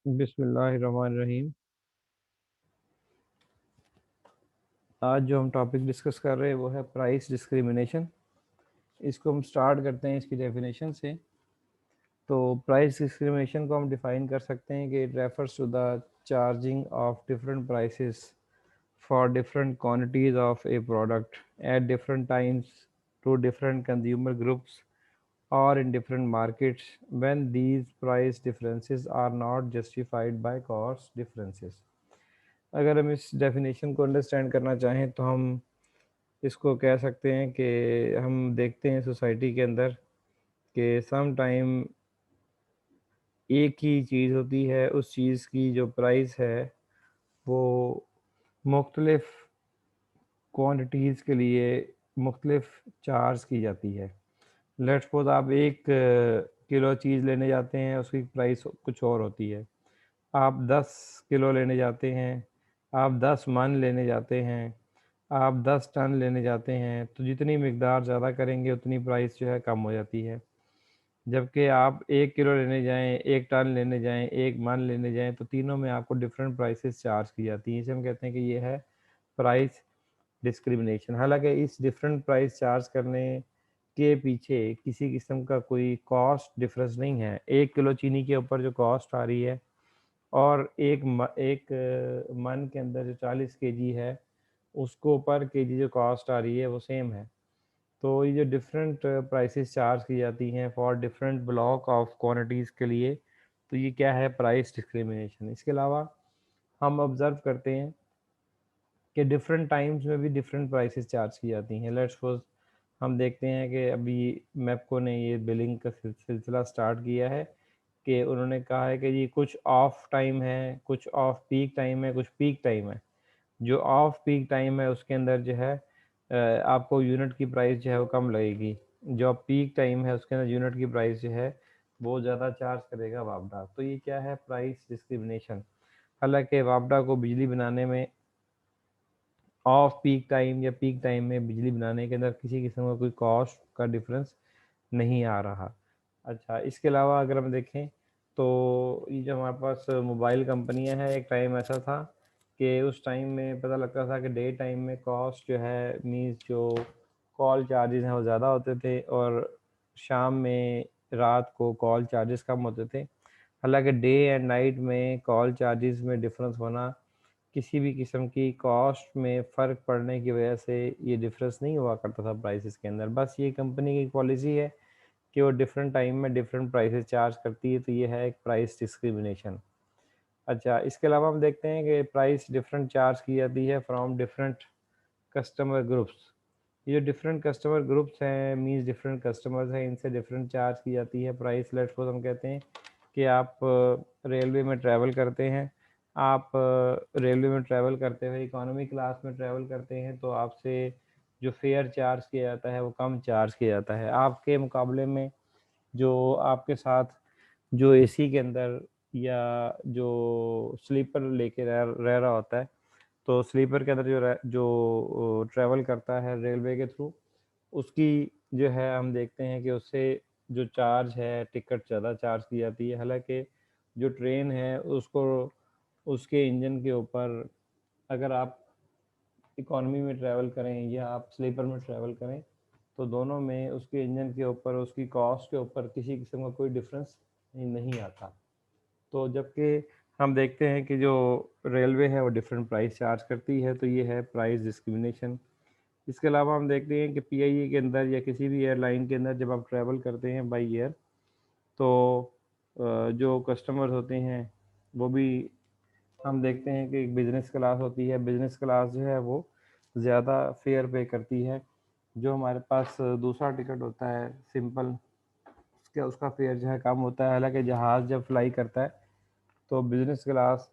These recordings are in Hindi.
बिस्मिल्लाहिर्रहमानिर्रहीम। आज जो हम टॉपिक डिस्कस कर रहे हैं वो है प्राइस डिस्क्रिमिनेशन। इसको हम स्टार्ट करते हैं इसकी डेफिनेशन से। तो प्राइस डिस्क्रिमिनेशन को हम डिफ़ाइन कर सकते हैं कि it refers to the charging of different prices for different quantities of a product at different times to different consumer groups और in different markets when these price differences are not justified by cost differences. अगर हम इस डेफिनेशन को अंडरस्टैंड करना चाहें तो हम इसको कह सकते हैं कि हम देखते हैं सोसाइटी के अंदर कि सम टाइम एक ही चीज़ होती है, उस चीज़ की जो प्राइस है वो मुख्तलिफ़ क्वांटिटीज़ के लिए मुख्तलिफ़ चार्ज की जाती है। लेट्स सपोज़ आप 1 किलो चीज़ लेने जाते हैं, उसकी प्राइस कुछ और होती है। आप 10 किलो लेने जाते हैं, आप 10 मन लेने जाते हैं, आप 10 टन लेने जाते हैं, तो जितनी मिकदार ज़्यादा करेंगे उतनी प्राइस जो है कम हो जाती है। जबकि आप 1 किलो लेने जाएँ, 1 टन लेने जाएँ, 1 मन लेने जाएँ, तो तीनों में आपको डिफरेंट प्राइसेस चार्ज की जाती हैं। इसे हम कहते हैं कि ये है प्राइस डिस्क्रिमिनेशन। हालाँकि इस डिफरेंट प्राइस चार्ज करने के पीछे किसी किस्म का कोई कॉस्ट डिफरेंस नहीं है। 1 किलो चीनी के ऊपर जो कॉस्ट आ रही है और एक मन के अंदर जो 40 केजी है, उसको पर केजी जो कॉस्ट आ रही है वो सेम है। तो ये जो डिफरेंट प्राइसेस चार्ज की जाती हैं for different block of quantities के लिए, तो ये क्या है प्राइस डिस्क्रिमिनेशन। इसके अलावा हम ऑब्ज़र्व करते हैं कि डिफरेंट टाइम्स में भी डिफरेंट प्राइसेस चार्ज की जाती हैं। लेट्स सपोज़ हम देखते हैं कि अभी मैप्को ने ये बिलिंग का सिलसिला स्टार्ट किया है कि उन्होंने कहा है कि जी कुछ ऑफ टाइम है, कुछ ऑफ पीक टाइम है, कुछ पीक टाइम है। जो ऑफ पीक टाइम है उसके अंदर जो है आपको यूनिट की प्राइस जो है वो कम लगेगी। जो पीक टाइम है उसके अंदर यूनिट की प्राइस जो है वो ज़्यादा चार्ज करेगा वापडा। तो ये क्या है प्राइस डिस्क्रिमिनेशन। हालाँकि वापडा को बिजली बनाने में ऑफ पीक टाइम या पीक टाइम में बिजली बनाने के अंदर किसी किस्म का कोई कॉस्ट का डिफरेंस नहीं आ रहा। अच्छा, इसके अलावा अगर हम देखें तो ये जो हमारे पास मोबाइल कंपनियां हैं, एक टाइम ऐसा था कि उस टाइम में पता लगता था कि डे टाइम में कॉस्ट जो है मीन्स जो कॉल चार्जेस हैं वो ज़्यादा होते थे और शाम में रात को कॉल चार्जेस कम होते थे। हालांकि डे एंड नाइट में कॉल चार्जेस में डिफरेंस होना किसी भी किस्म की कॉस्ट में फ़र्क पड़ने की वजह से ये डिफरेंस नहीं हुआ करता था प्राइसेस के अंदर। बस ये कंपनी की पॉलिसी है कि वो डिफरेंट टाइम में डिफरेंट प्राइसेस चार्ज करती है, तो ये है एक प्राइस डिस्क्रिमिनेशन। अच्छा, इसके अलावा हम देखते हैं कि प्राइस डिफरेंट चार्ज की जाती है फ्रॉम डिफरेंट कस्टमर ग्रुप्स। ये जो डिफरेंट कस्टमर ग्रुप्स हैं मीन्स डिफरेंट कस्टमर्स हैं, इनसे डिफरेंट चार्ज की जाती है प्राइस। लेट्स सपोज़ हम कहते हैं कि आप रेलवे में ट्रैवल करते हैं, आप रेलवे में ट्रैवल करते हुए इकोनॉमी क्लास में ट्रैवल करते हैं तो आपसे जो फेयर चार्ज किया जाता है वो कम चार्ज किया जाता है। आपके मुकाबले में जो आपके साथ जो एसी के अंदर या जो स्लीपर लेके रह रहा होता है, तो स्लीपर के अंदर जो ट्रैवल करता है रेलवे के थ्रू, उसकी जो है हम देखते हैं कि उससे जो चार्ज है टिकट ज़्यादा चार्ज की जाती है। हालाँकि जो ट्रेन है उसको उसके इंजन के ऊपर अगर आप इकॉनमी में ट्रैवल करें या आप स्लीपर में ट्रैवल करें, तो दोनों में उसके इंजन के ऊपर, उसकी कॉस्ट के ऊपर किसी किस्म का कोई डिफरेंस नहीं आता। तो जबकि हम देखते हैं कि जो रेलवे है वो डिफरेंट प्राइस चार्ज करती है, तो ये है प्राइस डिस्क्रिमिनेशन। इसके अलावा हम देखते हैं कि पीआईए के अंदर या किसी भी एयरलाइन के अंदर जब आप ट्रैवल करते हैं बाई एयर, तो जो कस्टमर्स होते हैं वो भी हम देखते हैं कि बिज़नेस क्लास होती है। बिज़नेस क्लास जो है वो ज़्यादा फेयर पे करती है। जो हमारे पास दूसरा टिकट होता है सिंपल, उसका उसका फेयर जो है कम होता है। हालाँकि जहाज़ जब फ्लाई करता है तो बिज़नेस क्लास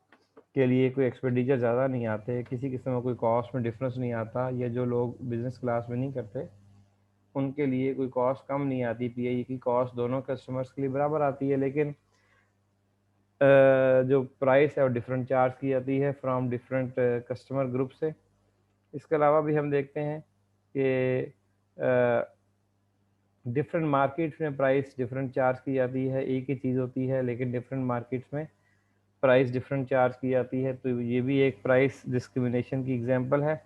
के लिए कोई एक्सपेंडिचर ज़्यादा नहीं आते, किसी किस्म का कोई कॉस्ट में डिफरेंस नहीं आता, या जो लोग बिज़नेस क्लास में नहीं करते उनके लिए कोई कॉस्ट कम नहीं आती। पीआईई की कॉस्ट दोनों कस्टमर्स के लिए बराबर आती है, लेकिन जो प्राइस है वो डिफरेंट चार्ज की जाती है फ्रॉम डिफरेंट कस्टमर ग्रुप से। इसके अलावा भी हम देखते हैं कि डिफरेंट मार्केट्स में प्राइस डिफरेंट चार्ज की जाती है। एक ही चीज़ होती है लेकिन डिफरेंट मार्केट्स में प्राइस डिफरेंट चार्ज की जाती है, तो ये भी एक प्राइस डिस्क्रिमिनेशन की एग्जांपल है।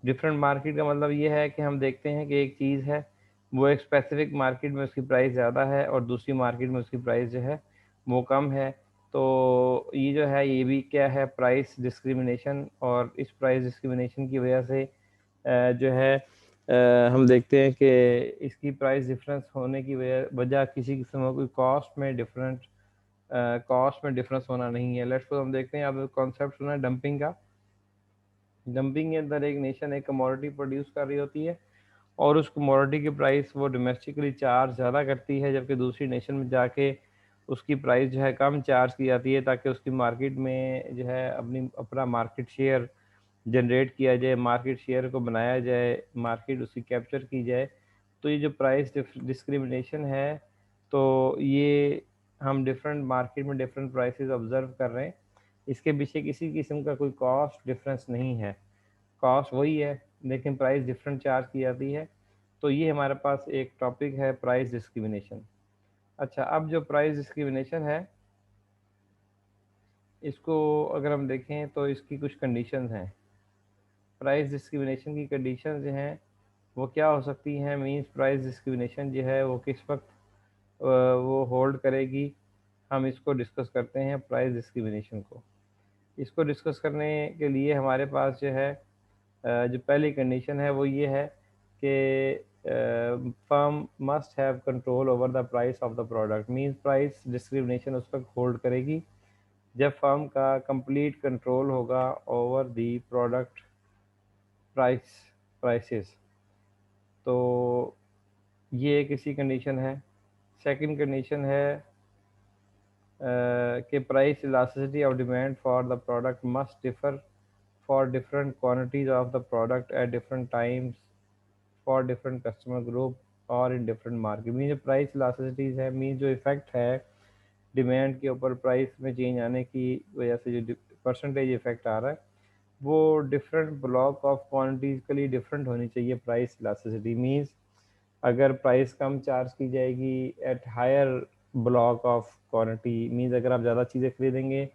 डिफरेंट मार्केट का मतलब ये है कि हम देखते हैं कि एक चीज़ है, वो एक स्पेसिफिक मार्केट में उसकी प्राइस ज़्यादा है और दूसरी मार्केट में उसकी प्राइस जो है वो कम है। तो ये जो है ये भी क्या है, प्राइस डिस्क्रिमिनेशन। और इस प्राइस डिस्क्रिमिनेशन की वजह से जो है हम देखते हैं कि इसकी प्राइस डिफरेंस होने की वजह किसी किस्म का कोई कॉस्ट में डिफरेंस होना नहीं है। लेट्स सपोज हम देखते हैं, आप कॉन्सेप्ट सुना है डंपिंग का। डंपिंग के अंदर एक नेशन एक कमोडिटी प्रोड्यूस कर रही होती है और उस कमोडिटी की प्राइस वो डोमेस्टिकली चार्ज ज़्यादा करती है, जबकि दूसरी नेशन में जाके उसकी प्राइस जो है कम चार्ज की जाती है, ताकि उसकी मार्केट में जो है अपना मार्केट शेयर जनरेट किया जाए, मार्केट शेयर को बनाया जाए, मार्केट उसकी कैप्चर की जाए। तो ये जो प्राइस डिस्क्रिमिनेशन है, तो ये हम डिफरेंट मार्केट में डिफरेंट प्राइसेस ऑब्जर्व कर रहे हैं। इसके पीछे किसी किस्म का कोई कॉस्ट डिफरेंस नहीं है, कॉस्ट वही है लेकिन प्राइस डिफरेंट चार्ज की जाती है। तो ये हमारे पास एक टॉपिक है, प्राइस डिस्क्रिमिनेशन। अच्छा, अब जो प्राइस डिस्क्रिमिनेशन है, इसको अगर हम देखें तो इसकी कुछ कंडीशंस हैं। प्राइस डिस्क्रिमिनेशन की कंडीशंस जो हैं वो क्या हो सकती हैं, मींस प्राइस डिस्क्रिमिनेशन जो है वो किस वक्त वो होल्ड करेगी। हम इसको डिस्कस करते हैं प्राइस डिस्क्रिमिनेशन को। इसको डिस्कस करने के लिए हमारे पास जो है जो पहली कंडीशन है वो ये है कि firm must have control over the price of the product. Means price discrimination उस वक्त होल्ड करेगी जब फर्म का कंप्लीट कंट्रोल होगा ओवर द प्रोडक्ट प्राइसेस। तो ये एक इसी कंडीशन है। सेकंड कंडीशन है कि price elasticity of demand for the product must differ for different quantities of the product at different times for different customer group और इन डिफरेंट मार्केट। मीन जो प्राइस इलास्टिसिटीज है, मीन जो इफेक्ट है डिमांड के ऊपर प्राइस में चेंज आने की वजह से जो परसेंटेज इफेक्ट आ रहा है, वो डिफरेंट ब्लॉक ऑफ क्वांटिटीज़ के लिए डिफरेंट होनी चाहिए। प्राइस इलास्टिसिटी मीन्स अगर प्राइस कम चार्ज की जाएगी at higher block of quantity, means अगर आप ज़्यादा चीज़ें खरीदेंगे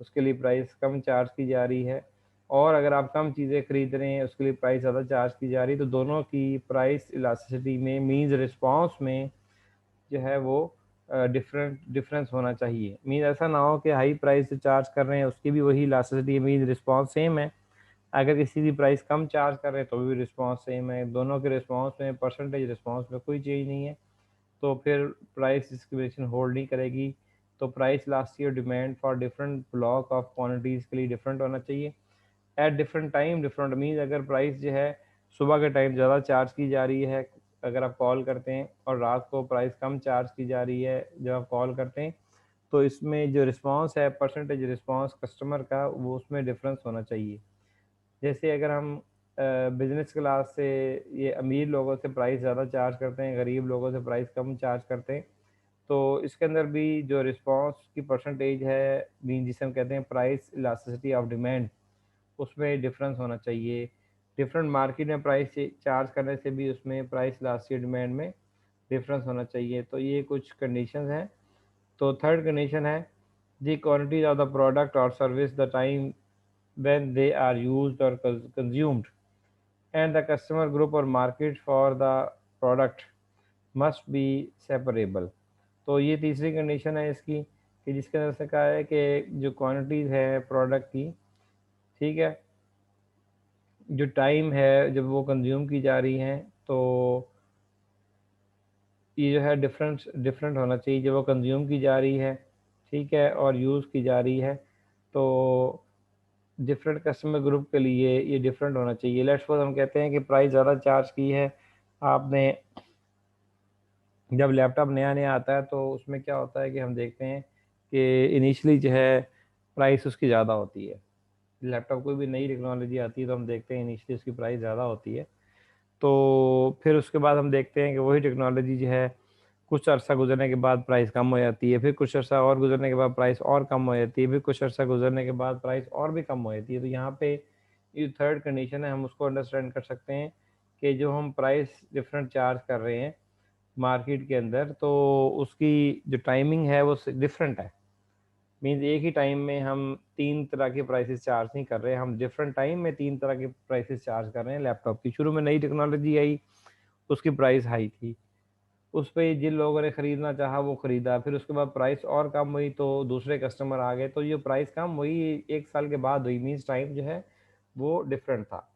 उसके लिए प्राइस कम चार्ज की जा रही है, और अगर आप कम चीज़ें खरीद रहे हैं उसके लिए प्राइस ज़्यादा चार्ज की जा रही है, तो दोनों की प्राइस इलास्टिसिटी में मीन्स रिस्पांस में जो है वो डिफरेंस होना चाहिए। मीन्स ऐसा ना हो कि हाई प्राइस से चार्ज कर रहे हैं उसकी भी वही इलास्टिसिटी है, मीन्स रिस्पांस सेम है। अगर किसी की प्राइस कम चार्ज कर रहे हैं तो भी रिस्पांस सेम है, दोनों के रिस्पांस में परसेंटेज रिस्पांस में कोई चेंज नहीं है, तो फिर प्राइस डिस्क्रिमिनेशन होल्ड नहीं करेगी। तो price last year demand for different block of quantities के लिए डिफरेंट होना चाहिए at different time. Different means अगर प्राइस जो है सुबह के टाइम ज़्यादा चार्ज की जा रही है अगर आप कॉल करते हैं, और रात को प्राइस कम चार्ज की जा रही है जब आप कॉल करते हैं, तो इसमें जो रिस्पांस है परसेंटेज रिस्पांस कस्टमर का, वो उसमें डिफरेंस होना चाहिए। जैसे अगर हम बिजनेस क्लास से ये अमीर लोगों से प्राइस ज़्यादा चार्ज करते हैं, गरीब लोगों से प्राइस कम चार्ज करते हैं, तो इसके अंदर भी जो रिस्पांस की परसेंटेज है, मीन जिसे हम कहते हैं प्राइस इलास्टिसिटी ऑफ डिमांड, उसमें डिफरेंस होना चाहिए। डिफरेंट मार्केट में प्राइस चार्ज करने से भी उसमें प्राइस इलास्टिसिटी डिमांड में डिफरेंस होना चाहिए। तो ये कुछ कंडीशंस हैं। तो थर्ड कंडीशन है the quantities of the product और service the time when they are used or consumed, and the customer group or market for the product must be separable। तो ये तीसरी कंडीशन है इसकी, कि जिसके अंदर से कहा है कि जो क्वांटिटीज़ है प्रोडक्ट की, ठीक है, जो टाइम है जब वो कंज्यूम की जा रही हैं, तो ये जो है डिफरेंट डिफरेंट होना चाहिए जब वो कंज्यूम की जा रही है, ठीक है, और यूज़ की जा रही है, तो डिफरेंट कस्टमर ग्रुप के लिए ये डिफरेंट होना चाहिए। लेट्स सपोज हम कहते हैं कि प्राइस ज़्यादा चार्ज की है आपने। जब लैपटॉप नया नया आता है तो उसमें क्या होता है कि हम देखते हैं कि इनिशियली जो है प्राइस उसकी ज़्यादा होती है। लैपटॉप कोई भी नई टेक्नोलॉजी आती है तो हम देखते हैं इनिशियली उसकी प्राइस ज़्यादा होती है। तो फिर उसके बाद हम देखते हैं कि वही टेक्नोलॉजी जो है कुछ अर्सा गुजरने के बाद प्राइस कम हो जाती है, फिर कुछ अर्सा और गुजरने के बाद प्राइस और कम हो जाती है, फिर कुछ अर्सा गुजरने के बाद प्राइस और भी कम हो जाती है। तो यहाँ पे ये थर्ड कंडीशन है, हम उसको अंडरस्टैंड कर सकते हैं कि जो हम प्राइस डिफरेंट चार्ज कर रहे हैं मार्केट के अंदर, तो उसकी जो टाइमिंग है वो डिफरेंट है। मीन्स एक ही टाइम में हम 3 तरह के प्राइसेस चार्ज नहीं कर रहे, हम डिफरेंट टाइम में 3 तरह के प्राइसेस चार्ज कर रहे हैं लैपटॉप की। शुरू में नई टेक्नोलॉजी आई, उसकी प्राइस हाई थी, उस पे जिन लोगों ने खरीदना चाहा वो खरीदा, फिर उसके बाद प्राइस और कम हुई तो दूसरे कस्टमर आ गए, तो ये प्राइस कम हुई 1 साल के बाद हुई, मीन्स टाइम जो है वो डिफरेंट था।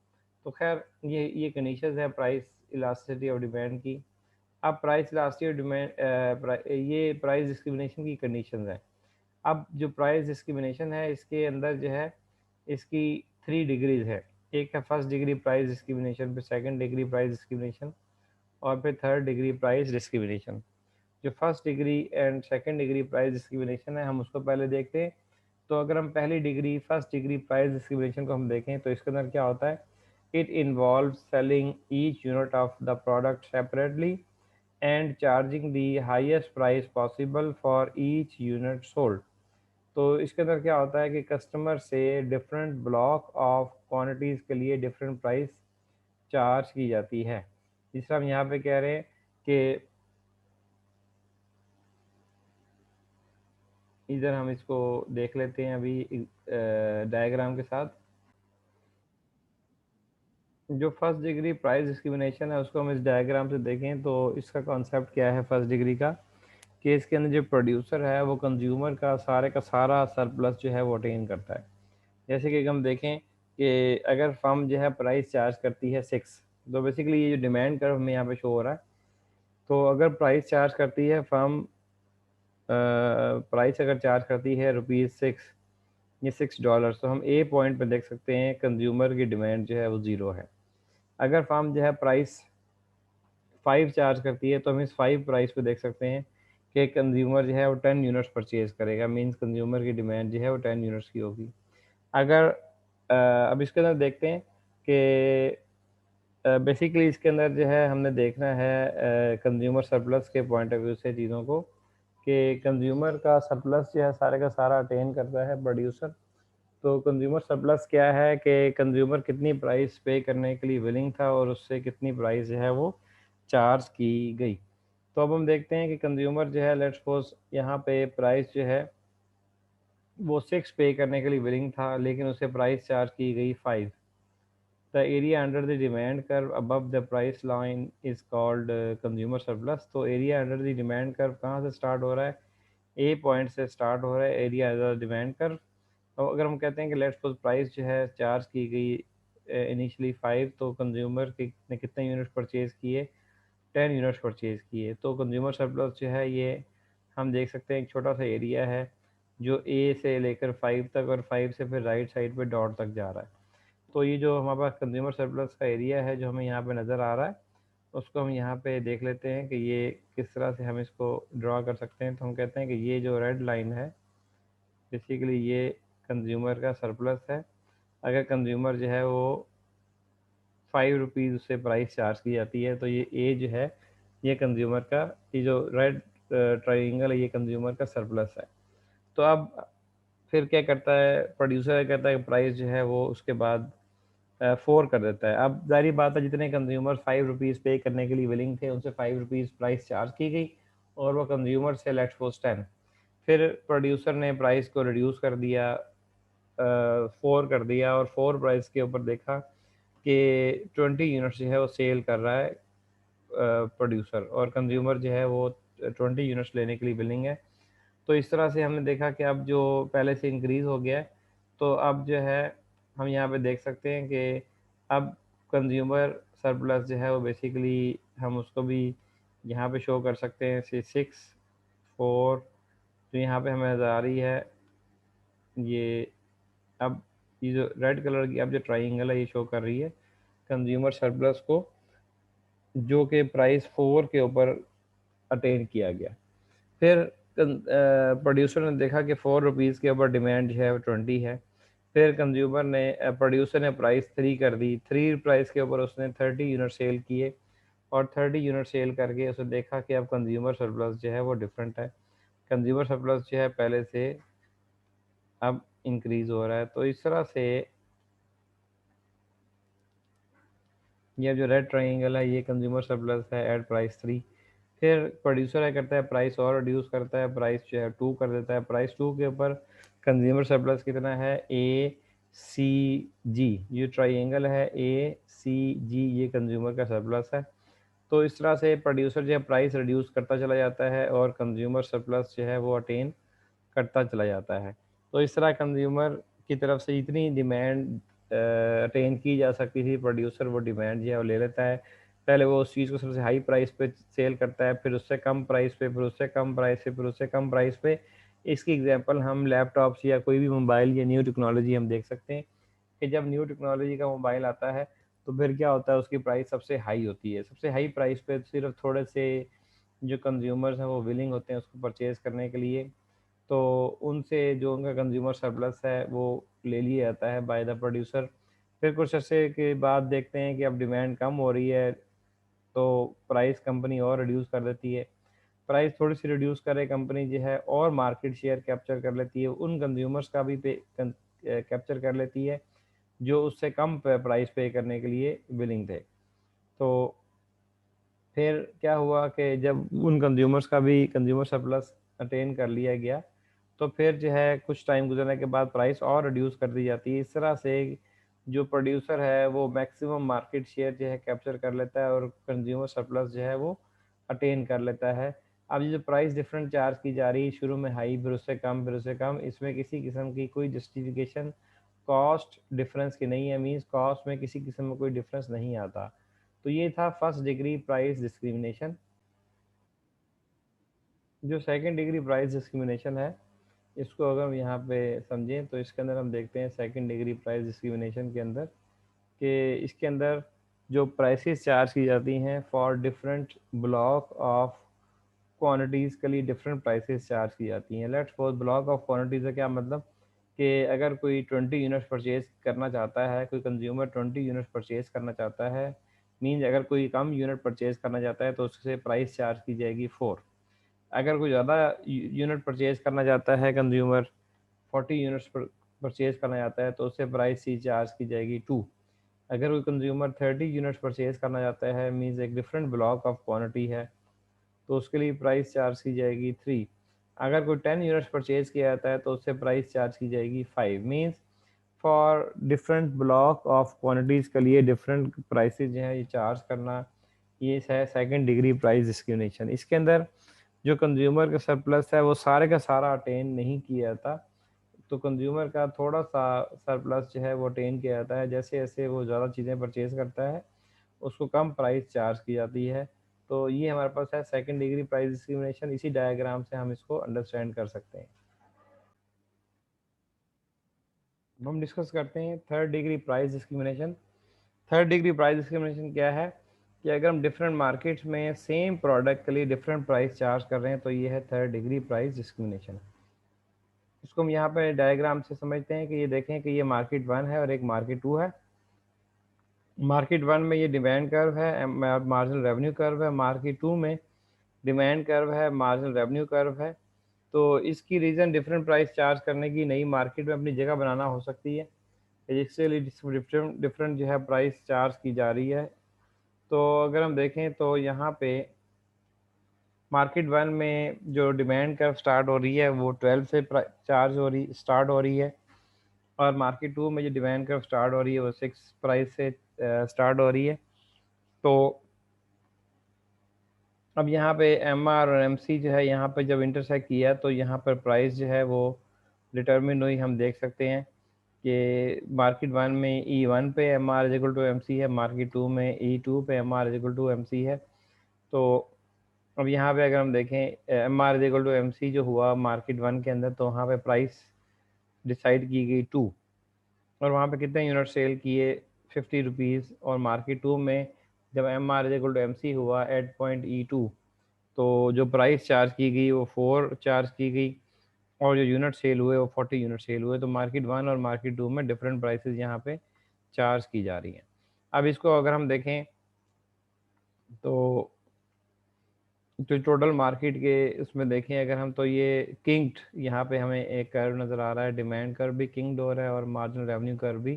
तो खैर ये कंडीशंस है प्राइस इलास्टिसिटी ऑफ डिमांड की। अब प्राइस इलास्टिसिटी ऑफ डिमांड, ये प्राइस डिस्क्रिमिनेशन की कंडीशंस है। अब जो प्राइस डिस्क्रिमिनेशन है इसके अंदर जो है इसकी 3 डिग्रीज है। एक है फर्स्ट डिग्री प्राइस डिस्क्रिमिनेशन, फिर सेकंड डिग्री प्राइस डिस्क्रिमिनेशन, और फिर थर्ड डिग्री प्राइस डिस्क्रिमिनेशन। जो first degree and second degree price discrimination है हम उसको पहले देखते हैं। तो अगर हम पहली degree first degree price discrimination को हम देखें तो इसके अंदर क्या होता है, it involve selling each unit of the product separately and charging the highest price possible for each unit sold. तो इसके अंदर क्या होता है कि कस्टमर से डिफरेंट ब्लॉक ऑफ क्वांटिटीज़ के लिए डिफरेंट प्राइस चार्ज की जाती है। जिस तरह हम यहाँ पे कह रहे हैं कि इधर हम इसको देख लेते हैं अभी डायग्राम के साथ। जो फर्स्ट डिग्री प्राइस डिस्क्रिमिनेशन है उसको हम इस डायग्राम से देखें तो इसका कॉन्सेप्ट क्या है फर्स्ट डिग्री का, कि इसके अंदर जो प्रोड्यूसर है वो कंज्यूमर का सारा सरप्लस जो है वो अटेन करता है। जैसे कि हम देखें कि अगर फर्म जो है प्राइस चार्ज करती है 6, तो बेसिकली ये जो डिमांड कर्व हमें यहाँ पे शो हो रहा है, तो अगर प्राइस चार्ज करती है फर्म, प्राइस अगर चार्ज करती है ₹6 ये $6, तो हम ए पॉइंट पे देख सकते हैं कंज्यूमर की डिमांड जो है वो 0 है। अगर फर्म जो है प्राइस 5 चार्ज करती है तो हम इस 5 प्राइस पे देख सकते हैं कि कंज्यूमर जो है वो 10 यूनिट्स परचेज करेगा, मींस कंज्यूमर की डिमांड जो है वो 10 यूनिट्स की होगी। अगर अब इसके अंदर देखते हैं कि बेसिकली इसके अंदर जो है हमने देखना है कंज्यूमर सरप्लस के पॉइंट ऑफ व्यू से चीज़ों को, कि कंज्यूमर का सरप्लस जो है सारे का सारा अटेन करता है प्रोड्यूसर। तो कंज्यूमर सरप्लस क्या है कि कंज्यूमर कितनी प्राइस पे करने के लिए विलिंग था और उससे कितनी प्राइस जो है वो चार्ज की गई। तो अब हम देखते हैं कि कंज्यूमर जो है लेट्स सपोज यहाँ पे प्राइस जो है वो 6 पे करने के लिए विलिंग था, लेकिन उसे प्राइस चार्ज की गई 5। The area under the demand curve above the price line is called consumer surplus. तो area under the demand curve कहाँ से स्टार्ट हो रहा है, ए पॉइंट से स्टार्ट हो रहा है area under the demand curve. तो अगर हम कहते हैं कि लेट्स सपोज प्राइस जो है चार्ज की गई इनिशियली 5, तो कंज्यूमर ने कितने यूनिट परचेज़ किए, 10 यूनिट्स परचेज़ किए। तो कंज्यूमर सरप्लस जो है ये हम देख सकते हैं एक छोटा सा एरिया है जो ए से लेकर 5 तक और 5 से फिर राइट साइड पे डॉट तक जा रहा है। तो ये जो हमारे पास कंज्यूमर सरप्लस का एरिया है जो हमें यहाँ पे नज़र आ रहा है, उसको हम यहाँ पे देख लेते हैं कि ये किस तरह से हम इसको ड्रा कर सकते हैं। तो हम कहते हैं कि ये जो रेड लाइन है बेसिकली ये कंज्यूमर का सरप्लस है। अगर कंज्यूमर जो है वो 5 रुपीज़ उससे प्राइस चार्ज की जाती है, तो ये ए जो है ये कंज्यूमर का, ये जो रेड ट्राइंगल है ये कंज्यूमर का सरप्लस है। तो अब फिर क्या करता है प्रोड्यूसर, कहता है कि प्राइस जो है वो उसके बाद 4 कर देता है। अब ज़ाहिर बात है जितने कंज्यूमर 5 रुपीज़ पे करने के लिए विलिंग थे उनसे 5 रुपीज़ प्राइस चार्ज की गई और वो कंज्यूमर से लेट्स सपोज 10। फिर प्रोड्यूसर ने प्राइस को रिड्यूस कर दिया, 4 कर दिया, और 4 प्राइस के ऊपर देखा कि 20 यूनिट्स जो है वो सेल कर रहा है प्रोड्यूसर, और कंज्यूमर जो है वो 20 यूनिट्स लेने के लिए विलिंग है। तो इस तरह से हमने देखा कि अब जो पहले से इंक्रीज़ हो गया है, तो अब जो है हम यहाँ पे देख सकते हैं कि अब कंज्यूमर सरप्लस जो है वो बेसिकली हम उसको भी यहाँ पे शो कर सकते हैं 6, 4, तो यहाँ पे हमें नज़र आ रही है ये। अब ये जो रेड कलर की अब जो ट्राइंगल है ये शो कर रही है कंज्यूमर सरप्लस को, जो कि प्राइस 4 के ऊपर अटेन किया गया। फिर प्रोड्यूसर ने देखा कि 4 रुपीज़ के ऊपर डिमांड जो है वो 20 है। फिर कंज्यूमर ने प्रोड्यूसर ने प्राइस 3 कर दी, 3 प्राइस के ऊपर उसने 30 यूनिट सेल किए, और 30 यूनिट सेल करके उसने देखा कि अब कंज्यूमर सरप्लस जो है वो डिफरेंट है। कंज्यूमर सरप्लस जो है पहले से अब इंक्रीज़ हो रहा है। तो इस तरह से ये जो रेड ट्रायंगल है ये कंज्यूमर सरप्लस है एट प्राइस 3। फिर प्रोड्यूसर क्या करता है, प्राइस और रिड्यूस करता है, प्राइस जो है 2 कर देता है। प्राइस 2 के ऊपर कंज्यूमर सरप्लस कितना है, ए सी जी, ये ट्राइंगल है ए सी जी, ये कंज्यूमर का सरप्लस है। तो इस तरह से प्रोड्यूसर जो है प्राइस रिड्यूस करता चला जाता है और कंज्यूमर सरप्लस जो है वो अटेन करता चला जाता है। तो इस तरह कंज्यूमर की तरफ से इतनी डिमांड अटेन की जा सकती थी, प्रोड्यूसर वो डिमांड जो है वो ले लेता है। पहले वो उस चीज़ को सबसे हाई प्राइस पे सेल करता है, फिर उससे कम प्राइस पे, फिर उससे कम प्राइस पे, फिर उससे कम प्राइस पे। इसकी एग्जांपल हम लैपटॉप्स या कोई भी मोबाइल या न्यू टेक्नोलॉजी हम देख सकते हैं कि जब न्यू टेक्नोलॉजी का मोबाइल आता है तो फिर क्या होता है, उसकी प्राइस सबसे हाई होती है। सबसे हाई प्राइस पे सिर्फ थोड़े से जो कंज्यूमर्स हैं वो विलिंग होते हैं उसको परचेज़ करने के लिए। तो उनसे जो उनका कंज्यूमर सरप्लस है वो ले लिया जाता है बाय द प्रोड्यूसर। फिर कुछ अर्से के बाद देखते हैं कि अब डिमांड कम हो रही है तो प्राइस कंपनी और रिड्यूस कर देती है। प्राइस थोड़ी सी रिड्यूस करे कंपनी जो है और मार्केट शेयर कैप्चर कर लेती है, उन कंज्यूमर्स का भी कैप्चर कर लेती है जो उससे कम प्राइस पे करने के लिए विलिंग थे। तो फिर क्या हुआ कि जब उन कंज्यूमर्स का भी कंज्यूमर सरप्लस अटेन कर लिया गया तो फिर जो है कुछ टाइम गुजरने के बाद प्राइस और रिड्यूस कर दी जाती है। इस तरह से जो प्रोड्यूसर है वो मैक्सिमम मार्केट शेयर जो है कैप्चर कर लेता है और कंज्यूमर सरप्लस जो है वो अटेन कर लेता है। अब ये जो प्राइस डिफरेंट चार्ज की जा रही है, शुरू में हाई, फिर उससे कम, फिर उससे कम, इसमें किसी किस्म की कोई जस्टिफिकेशन कॉस्ट डिफरेंस की नहीं है, मीन्स कॉस्ट में किसी किस्म में कोई डिफरेंस नहीं आता। तो ये था फर्स्ट डिग्री प्राइस डिस्क्रिमिनेशन। जो सेकंड डिग्री प्राइस डिस्क्रिमिनेशन है, इसको अगर हम यहाँ पे समझें तो इसके अंदर हम देखते हैं सेकंड डिग्री प्राइस डिस्क्रिमिनेशन के अंदर कि इसके अंदर जो प्राइसेस चार्ज की जाती हैं for different block of quantities के लिए डिफरेंट प्राइसेस चार्ज की जाती हैं। Let's suppose block of quantities का क्या मतलब कि अगर कोई 20 यूनिट्स परचेज करना चाहता है, कोई कंज्यूमर 20 यूनिट्स परचेज करना चाहता है, मीन्स अगर कोई कम यूनिट परचेज करना चाहता है तो उससे प्राइस चार्ज की जाएगी 4। अगर कोई ज़्यादा यूनिट परचेज करना चाहता है कंज्यूमर, 40 यूनिट्स परचेज करना चाहता है तो उससे प्राइस सी चार्ज की जाएगी 2। अगर कोई कंज्यूमर 30 यूनिट्स परचेज करना चाहता है, मीन्स एक डिफरेंट ब्लॉक ऑफ क्वांटिटी है, तो उसके लिए प्राइस चार्ज की जाएगी 3। अगर कोई 10 यूनिट्स परचेज किया जाता है तो उससे प्राइस चार्ज की जाएगी 5। Means for different block of quantities के लिए डिफरेंट प्राइसेस जो है ये चार्ज करना, ये है सेकंड डिग्री प्राइस डिस्क्रिमिनेशन। इसके अंदर जो कंज्यूमर का सरप्लस है वो सारे का सारा अटेन नहीं किया जाता, तो कंज्यूमर का थोड़ा सा सरप्लस जो है वो अटेन किया जाता है। जैसे जैसे वो ज़्यादा चीज़ें परचेज करता है उसको कम प्राइस चार्ज की जाती है। तो ये हमारे पास है सेकंड डिग्री प्राइस डिस्क्रिमिनेशन। इसी डायग्राम से हम इसको अंडरस्टैंड कर सकते हैं। अब हम डिस्कस करते हैं third degree price discrimination. Third degree price discrimination क्या है कि अगर हम डिफरेंट मार्केट्स में सेम प्रोडक्ट के लिए डिफरेंट प्राइस चार्ज कर रहे हैं तो ये है थर्ड डिग्री प्राइस डिस्क्रिमिनेशन। इसको हम यहाँ पे डायग्राम से समझते हैं कि ये देखें कि ये मार्केट 1 है और एक मार्केट 2 है। मार्केट 1 में ये डिमांड कर्व है, मार्जिनल रेवेन्यू कर्व है। मार्केट 2 में डिमांड कर्व है, मार्जिनल रेवेन्यू कर्व है। तो इसकी रीज़न डिफरेंट प्राइस चार्ज करने की नई मार्केट में अपनी जगह बनाना हो सकती है, जिसके लिए डिफरेंट डिफरेंट जो है प्राइस चार्ज की जा रही है। तो अगर हम देखें तो यहाँ पे मार्केट 1 में जो डिमांड कर्व स्टार्ट हो रही है वो 12 से चार्ज हो रही स्टार्ट हो रही है, और मार्केट 2 में जो डिमांड कर्व स्टार्ट हो रही है वो 6 प्राइस से स्टार्ट हो रही है। तो अब यहाँ पे एम आर और एम सी जो है यहाँ पे जब इंटरसेक्ट किया तो यहाँ पर प्राइस जो है वो डिटर्मिन हुई। हम देख सकते हैं कि मार्केट 1 में E1 पे M R is equal to M C है, मार्केट 2 में E2 पे M R is equal to M C है। तो अब यहाँ पे अगर हम देखें M R is equal to M C जो हुआ मार्केट 1 के अंदर, तो वहाँ पे प्राइस डिसाइड की गई 2, और वहाँ पे कितने यूनिट सेल किए 50 रुपीज़। और मार्केट 2 में जब M R is equal to M C हुआ एट पॉइंट E2, तो जो प्राइस चार्ज की गई वो 4 चार्ज की गई, और जो यूनिट सेल हुए वो 40 यूनिट सेल हुए। तो मार्केट 1 और मार्केट 2 में डिफरेंट प्राइसेस यहाँ पे चार्ज की जा रही हैं। अब इसको अगर हम देखें तो जो टोटल मार्केट के उसमें देखें अगर हम, तो ये किंग्ड यहाँ पे हमें एक कर्व नज़र आ रहा है, डिमांड कर्व भी किंग्ड हो रहा है और मार्जिनल रेवेन्यू कर्व भी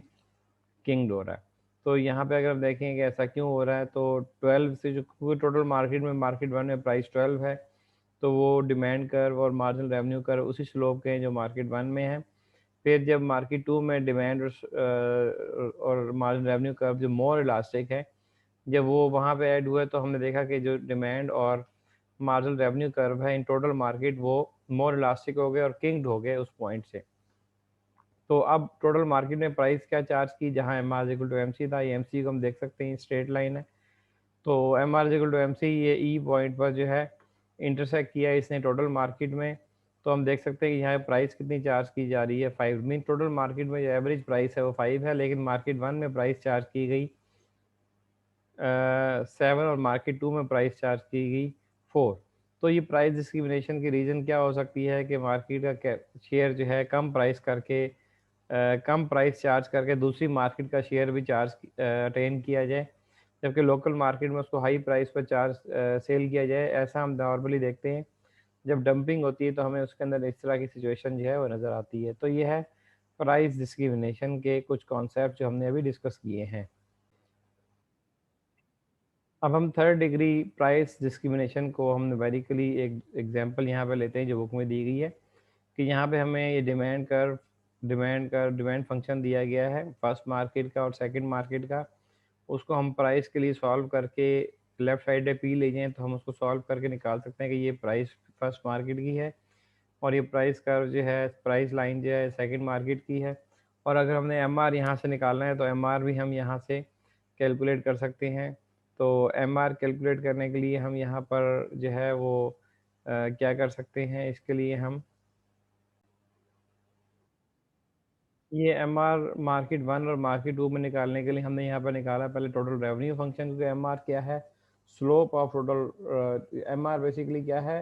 किंग्ड हो रहा है। तो यहाँ पे अगर हम देखें कि ऐसा क्यों हो रहा है, तो 12 से जो क्योंकि टोटल मार्केट वन में प्राइस 12 है, तो वो डिमांड कर्व और मार्जिनल रेवेन्यू कर्व उसी स्लोप के हैं जो मार्केट वन में है। फिर जब मार्केट टू में डिमांड और मार्जिनल रेवेन्यू कर्व जो मोर इलास्टिक है, जब वो वहाँ पे ऐड हुआ तो हमने देखा कि जो डिमांड और मार्जिनल रेवेन्यू कर्व है इन टोटल मार्केट वो मोर इलास्टिक हो गए और किंग्ड हो गए उस पॉइंट से। तो अब टोटल मार्केट में प्राइस क्या चार्ज की, जहाँ M R equal to M C था, ये एम सी को हम देख सकते हैं स्ट्रेट लाइन है, तो M R equal to M C ये ई पॉइंट पर जो है इंटरसेक्ट किया इसने टोटल मार्केट में। तो हम देख सकते हैं कि यहाँ प्राइस कितनी चार्ज की जा रही है, 5 मीन टोटल मार्केट में जो एवरेज प्राइस है वो 5 है, लेकिन मार्केट वन में प्राइस चार्ज की गई 7 और मार्केट टू में प्राइस चार्ज की गई 4। तो ये प्राइस डिस्क्रिमिनेशन की रीज़न क्या हो सकती है कि मार्केट का शेयर जो है कम प्राइस करके कम प्राइस चार्ज करके दूसरी मार्केट का शेयर भी चार्ज अटेन किया जाए, जबकि लोकल मार्केट में उसको हाई प्राइस पर चार्ज सेल किया जाए। ऐसा हम नॉर्मली देखते हैं जब डंपिंग होती है, तो हमें उसके अंदर इस तरह की सिचुएशन जो है वो नज़र आती है। तो ये है प्राइस डिस्क्रिमिनेशन के कुछ कॉन्सेप्ट जो हमने अभी डिस्कस किए हैं। अब हम थर्ड डिग्री प्राइस डिस्क्रिमिनेशन को हम न्यूमेरिकली एक एग्जांपल यहाँ पे लेते हैं जो बुक में दी गई है, कि यहाँ पे हमें ये डिमांड फंक्शन दिया गया है फर्स्ट मार्केट का और सेकंड मार्केट का। उसको हम प्राइस के लिए सॉल्व करके लेफ्ट साइड पे पी ले जाएँ तो हम उसको सॉल्व करके निकाल सकते हैं कि ये प्राइस फर्स्ट मार्केट की है और ये प्राइस कर्व जो है, प्राइस लाइन जो है सेकंड मार्केट की है। और अगर हमने एमआर यहाँ से निकालना है तो एमआर भी हम यहाँ से कैलकुलेट कर सकते हैं। तो एमआर कैलकुलेट करने के लिए हम यहाँ पर जो है वो क्या कर सकते हैं, इसके लिए हम ये एमआर मार्केट वन और मार्केट टू में निकालने के लिए हमने यहाँ पर निकाला पहले टोटल रेवेन्यू फंक्शन, क्योंकि एमआर क्या है, slope of total, MR basically क्या है,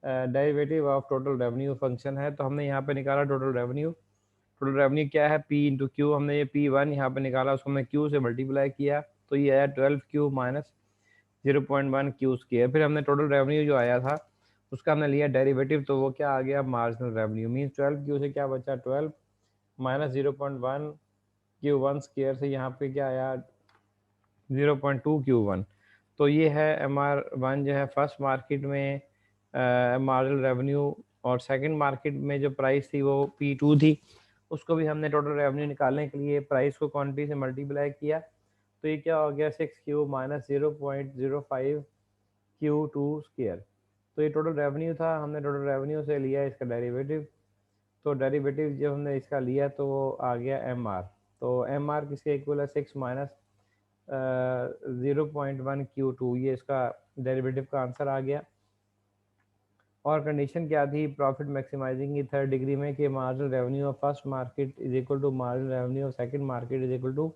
derivative of total revenue function है। तो हमने यहाँ पे निकाला टोटल रेवेन्यू क्या है, पी इंटू क्यू। हमने ये पी वन यहाँ पे निकाला, उसको हमने क्यू से मल्टीप्लाई किया, तो ये आया 12 क्यू माइनस 0.1 क्यू स्क्वायर। फिर हमने टोटल रेवेन्यू जो आया था उसका हमने लिया डेरिवेटिव, तो वो क्या आ गया, मार्जिनल रेवेन्यू। मीन्स 12 क्यू से क्या बचा, 12 माइनस 0.1 क्यू वन स्क्वायर से यहाँ पे क्या आया 0.2 क्यू वन। तो ये है एम आर वन जो है फर्स्ट मार्केट में मार्जिनल रेवेन्यू, और सेकंड मार्केट में जो प्राइस थी वो पी टू थी, उसको भी हमने टोटल रेवेन्यू निकालने के लिए प्राइस को क्वांटिटी से मल्टीप्लाई किया। तो ये क्या हो गया, 6 Q minus 0.05 Q to square. तो ये टोटल रेवेन्यू था, हमने टोटल रेवेन्यू से लिया इसका डेरिवेटिव। तो डेरिवेटिव जब हमने इसका लिया तो वो आ गया एम आर। तो एम आर किसके इक्वल है, 6 माइनस 0.1 क्यू टू, ये इसका डेरिवेटिव का आंसर आ गया। और कंडीशन क्या थी प्रॉफिट मैक्सिमाइजिंग की थर्ड डिग्री में, कि marginal revenue of first market is equal to marginal revenue of second market is equal to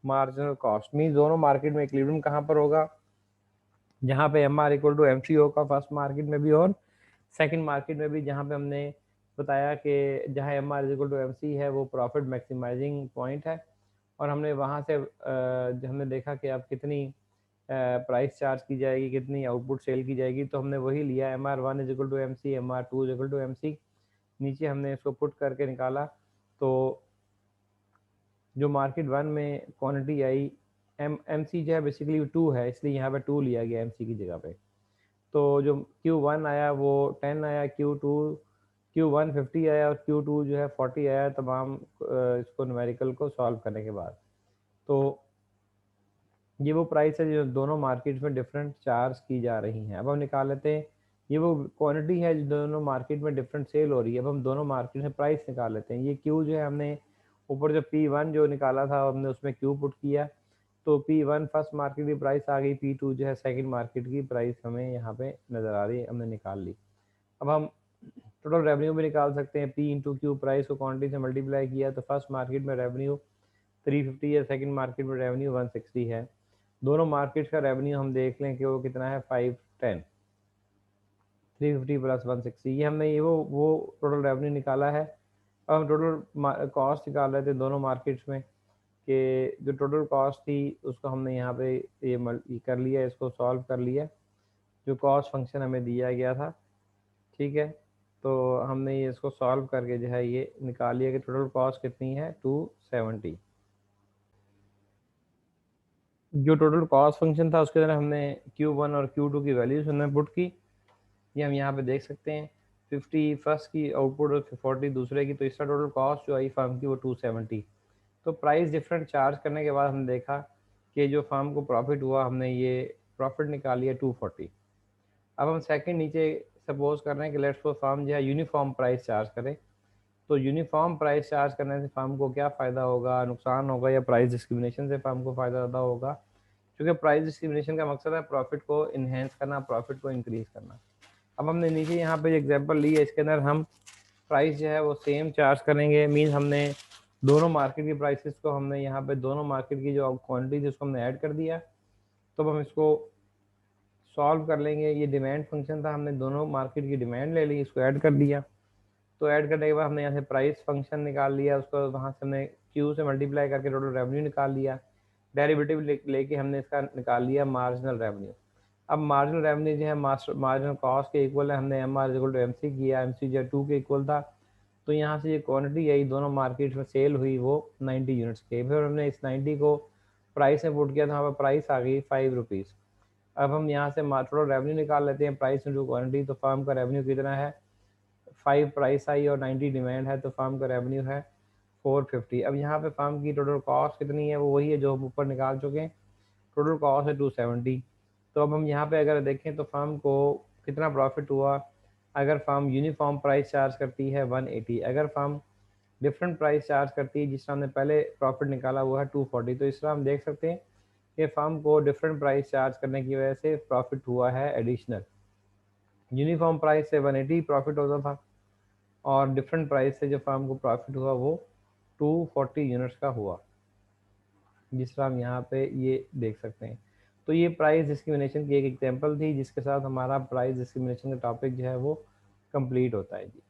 marginal cost. Mean दोनों मार्केट में इक्विलिब्रियम कहाँ पर होगा, जहाँ पे M R equal to M C होगा फर्स्ट मार्केट में भी और सेकंड मार्केट में भी, जहाँ पे हमने बताया कि जहाँ M R equal to M C है वो प्रॉफिट मैक्सिमाइजिंग पॉइंट है। और हमने वहाँ से हमने देखा कि अब कितनी प्राइस चार्ज की जाएगी, कितनी आउटपुट सेल की जाएगी, तो हमने वही लिया M R one is equal to M C, M R two is equal to M C. नीचे हमने इसको पुट करके निकाला, तो जो मार्केट वन में क्वांटिटी आई एम सी जो है बेसिकली टू है, इसलिए यहाँ पे टू लिया गया एम सी की जगह पे। तो जो Q1 आया वो 10 आया, Q1 50 आया और Q2 जो है 40 आया, तमाम इसको न्यूमेरिकल को सॉल्व करने के बाद। तो ये वो प्राइस है जो दोनों मार्केट में डिफरेंट चार्ज की जा रही हैं। अब हम निकाल लेते हैं, ये वो क्वांटिटी है जो दोनों मार्केट में डिफरेंट सेल हो रही है। अब हम दोनों मार्केट में प्राइस निकाल लेते हैं। ये Q जो है हमने ऊपर जो P1 जो निकाला था हमने उसमें Q पुट किया, तो P1 फर्स्ट मार्केट की प्राइस आ गई, P2 जो है सेकंड मार्केट की प्राइस हमें यहाँ पे नज़र आ रही है, हमने निकाल ली। अब हम टोटल रेवेन्यू भी निकाल सकते हैं, P इंटू क्यू, प्राइस को क्वांटिटी से मल्टीप्लाई किया तो फर्स्ट मार्केट में रेवेन्यू 350 है, सेकंड मार्केट में रेवेन्यू 160 है। दोनों मार्केट्स का रेवेन्यू हम देख लें कि वो कितना है, 510, 350 प्लस 160, ये हमने ये वो टोटल रेवेन्यू निकाला है। अब हम टोटल कॉस्ट निकाल रहे थे दोनों मार्केट्स में, कि जो टोटल कॉस्ट थी उसको हमने यहाँ पे ये कर लिया, इसको सॉल्व कर लिया, जो कॉस्ट फंक्शन हमें दिया गया था, ठीक है। तो हमने ये इसको सॉल्व करके जो है ये निकाल लिया कि टोटल कॉस्ट कितनी है, 270। जो टोटल कॉस्ट फंक्शन था उसके अंदर हमने Q1 और Q2 की वैल्यूज हमने पुट की, ये हम यहाँ पे देख सकते हैं। 50 फर्स्ट की आउटपुट और 40 दूसरे की, तो इसका टोटल कॉस्ट जो आई फर्म की वो 270। तो प्राइस डिफरेंट चार्ज करने के बाद हमने देखा कि जो फर्म को प्रॉफिट हुआ, हमने ये प्रॉफिट निकाल लिया 240। अब हम सेकंड नीचे सपोज कर रहे हैं कि लेट्स सपोज फर्म जो है यूनिफॉर्म प्राइस चार्ज करे, तो यूनिफॉर्म प्राइस चार्ज करने से फर्म को क्या फ़ायदा होगा, नुकसान होगा, या प्राइस डिस्क्रिमिनेशन से फर्म को फ़ायदा ज़्यादा होगा? क्योंकि प्राइस डिस्क्रिमिनेशन का मकसद है प्रॉफिट को इन्हेंस करना, प्रॉफिट को इंक्रीज करना। अब हमने नीचे यहाँ पे एग्जांपल ली है, इसके अंदर हम प्राइस जो है वो सेम चार्ज करेंगे। मीन हमने दोनों मार्केट की प्राइसेस को, हमने यहाँ पे दोनों मार्केट की जो क्वांटिटी थी उसको हमने ऐड कर दिया। तो अब हम इसको सॉल्व कर लेंगे। ये डिमांड फंक्शन था, हमने दोनों मार्केट की डिमांड ले ली, इसको ऐड कर दिया। तो ऐड करने के बाद हमने यहाँ से प्राइस फंक्शन निकाल लिया, उसको वहाँ से हमने क्यू से मल्टीप्लाई करके टोटल रेवेन्यू निकाल लिया। डेरिवेटिव लेके हमने इसका निकाल लिया मार्जिनल रेवेन्यू। अब मार्जिनल रेवेन्यू जो है मार्जिनल कॉस्ट के इक्वल है, हमने M R equal to M C किया, एम सी जो 2 के इक्वल था। तो यहाँ से ये क्वांटिटी आई दोनों मार्केट में सेल हुई वो 90 यूनिट्स के। फिर हमने इस 90 को प्राइस में पुट किया, तो वहाँ पर प्राइस आ गई 5 रुपीज़। अब हम यहाँ से टोटल रेवेन्यू निकाल लेते हैं, प्राइस इंटू क्वांटिटी। तो फर्म का रेवेन्यू कितना है, 5 प्राइस आई और 90 डिमांड है, तो फर्म का रेवेन्यू है 450। अब यहाँ पे फर्म की टोटल कॉस्ट कितनी है, वो वही है जो हम ऊपर निकाल चुके हैं। टोटल कॉस्ट है 270। तो अब हम यहाँ पे अगर देखें तो फर्म को कितना प्रॉफिट हुआ, अगर फर्म यूनिफॉर्म प्राइस चार्ज करती है 180, अगर फर्म डिफरेंट प्राइस चार्ज करती है जिस तरह हमने पहले प्रॉफिट निकाला हुआ है 240, तो इस तरह हम देख सकते हैं कि फर्म को डिफरेंट प्राइस चार्ज करने की वजह से प्रॉफिट हुआ है एडिशनल। यूनिफॉर्म प्राइस से 180 प्रॉफिट होता था, और डिफरेंट प्राइस से जो फर्म को प्रॉफिट हुआ वो 240 यूनिट्स का हुआ, जिस तरह हम यहाँ पे ये देख सकते हैं। तो ये प्राइस डिस्क्रिमिनेशन की एक एग्जांपल थी, जिसके साथ हमारा प्राइस डिस्क्रिमिनेशन का टॉपिक जो है वो कंप्लीट होता है जी।